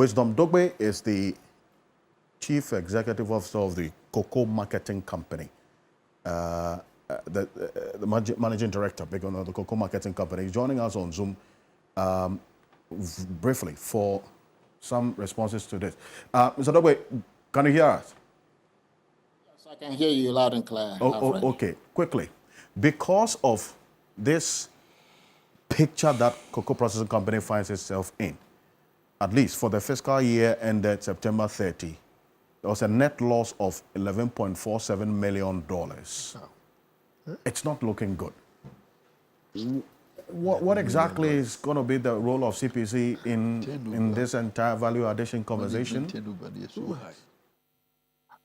Wisdom Dogbey is the Chief Executive Officer of the Cocoa Marketing Company, the Managing Director of the Cocoa Marketing Company. He's joining us on Zoom briefly for some responses to this. Mr. Dogbey, can you hear us? Yes, I can hear you loud and clear. Okay, quickly. Because of this picture that Cocoa Processing Company finds itself in, at least for the fiscal year ended September 30, there was a net loss of $11.47 million. It's not looking good. What exactly is going to be the role of CPC in this entire value addition conversation?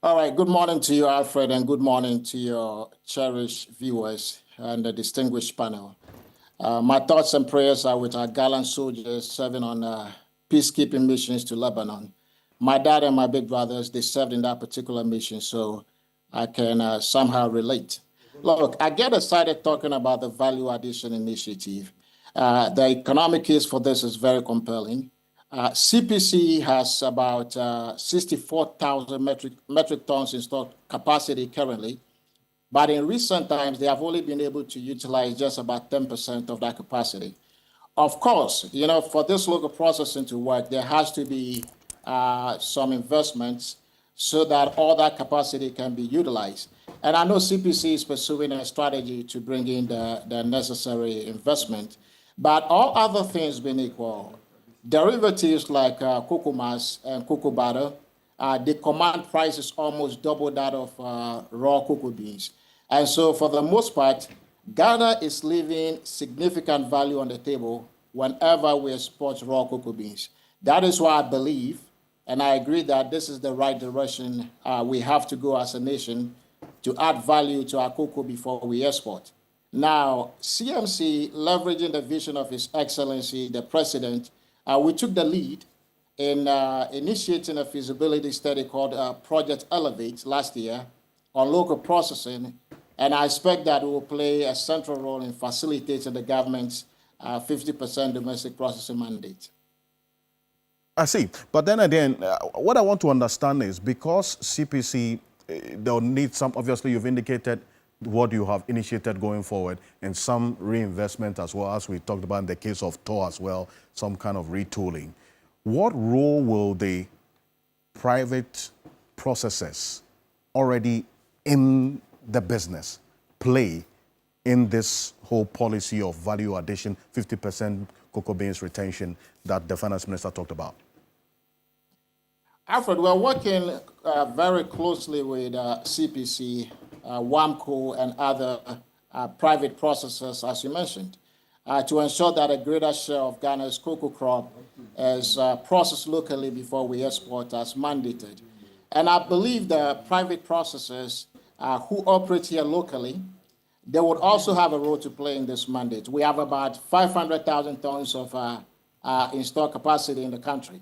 All right, good morning to you, Alfred, and good morning to your cherished viewers and the distinguished panel. My thoughts and prayers are with our gallant soldiers serving on peacekeeping missions to Lebanon. My dad and my big brothers, they served in that particular mission, so I can somehow relate. Look, I get excited talking about the value addition initiative. The economic case for this is very compelling. CPC has about 64,000 metric tons installed capacity currently, but in recent times, they have only been able to utilize just about 10% of that capacity. Of course, you know, for this local processing to work, there has to be some investments so that all that capacity can be utilized. And I know CPC is pursuing a strategy to bring in the necessary investment, but all other things being equal, derivatives like cocoa mass and cocoa butter, they command prices almost double that of raw cocoa beans. And so for the most part, Ghana is leaving significant value on the table whenever we export raw cocoa beans. That is why I believe, and I agree that this is the right direction we have to go as a nation to add value to our cocoa before we export. Now, CMC, leveraging the vision of His Excellency, the President, we took the lead in initiating a feasibility study called Project Elevate last year on local processing, and I expect that it will play a central role in facilitating the government's 50% domestic processing mandate. I see. But then again, what I want to understand is because CPC, they'll need some, obviously you've indicated what you have initiated going forward and some reinvestment as well, as we talked about in the case of TOR as well, some kind of retooling. What role will the private processors already in the business play in this whole policy of value addition, 50% cocoa beans retention that the finance minister talked about? Alfred, we're working very closely with CPC, WAMCO, and other private processors, as you mentioned, to ensure that a greater share of Ghana's cocoa crop is processed locally before we export as mandated. And I believe the private processors who operate here locally, they would also have a role to play in this mandate. We have about 500,000 tons of installed capacity in the country.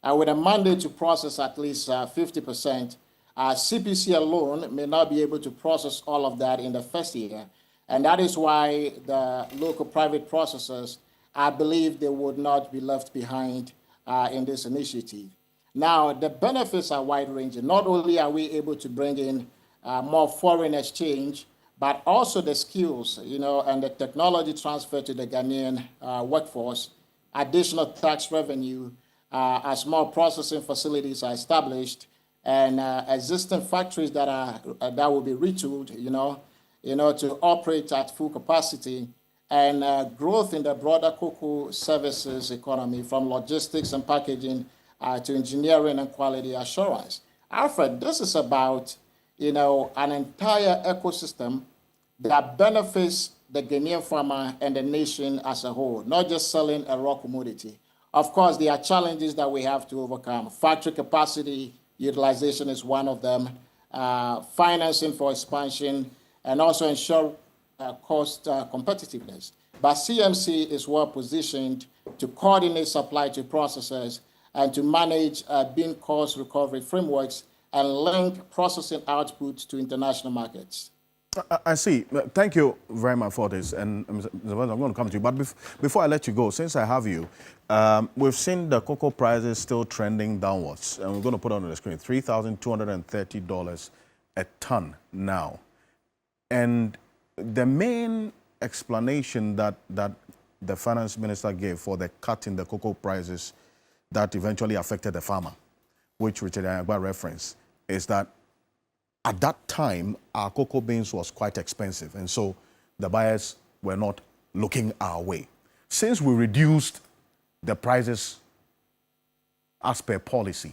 With a mandate to process at least 50%, CPC alone may not be able to process all of that in the first year. And that is why the local private processors, I believe they would not be left behind in this initiative. Now, the benefits are wide-ranging. Not only are we able to bring in more foreign exchange, but also the skills, you know, and the technology transfer to the Ghanaian workforce, additional tax revenue as more processing facilities are established, and existing factories that will be retooled, you know, to operate at full capacity, and growth in the broader cocoa services economy, from logistics and packaging to engineering and quality assurance. Alfred, this is about, you know, an entire ecosystem that benefits the Ghanaian farmer and the nation as a whole, not just selling a raw commodity. Of course, there are challenges that we have to overcome. Factory capacity utilization is one of them, financing for expansion, and also ensure cost competitiveness. But CMC is well positioned to coordinate supply to processors and to manage bean cost recovery frameworks and link processing output to international markets. I see. Thank you very much for this. And Mr. President, I'm going to come to you. But before I let you go, since I have you, we've seen the cocoa prices still trending downwards. And we're going to put it on the screen, $3,230 a ton now. And the main explanation that the finance minister gave for the cut in the cocoa prices that eventually affected the farmer, which Richard Ayagba referenced, is that at that time, our cocoa beans was quite expensive, and so the buyers were not looking our way. Since we reduced the prices as per policy,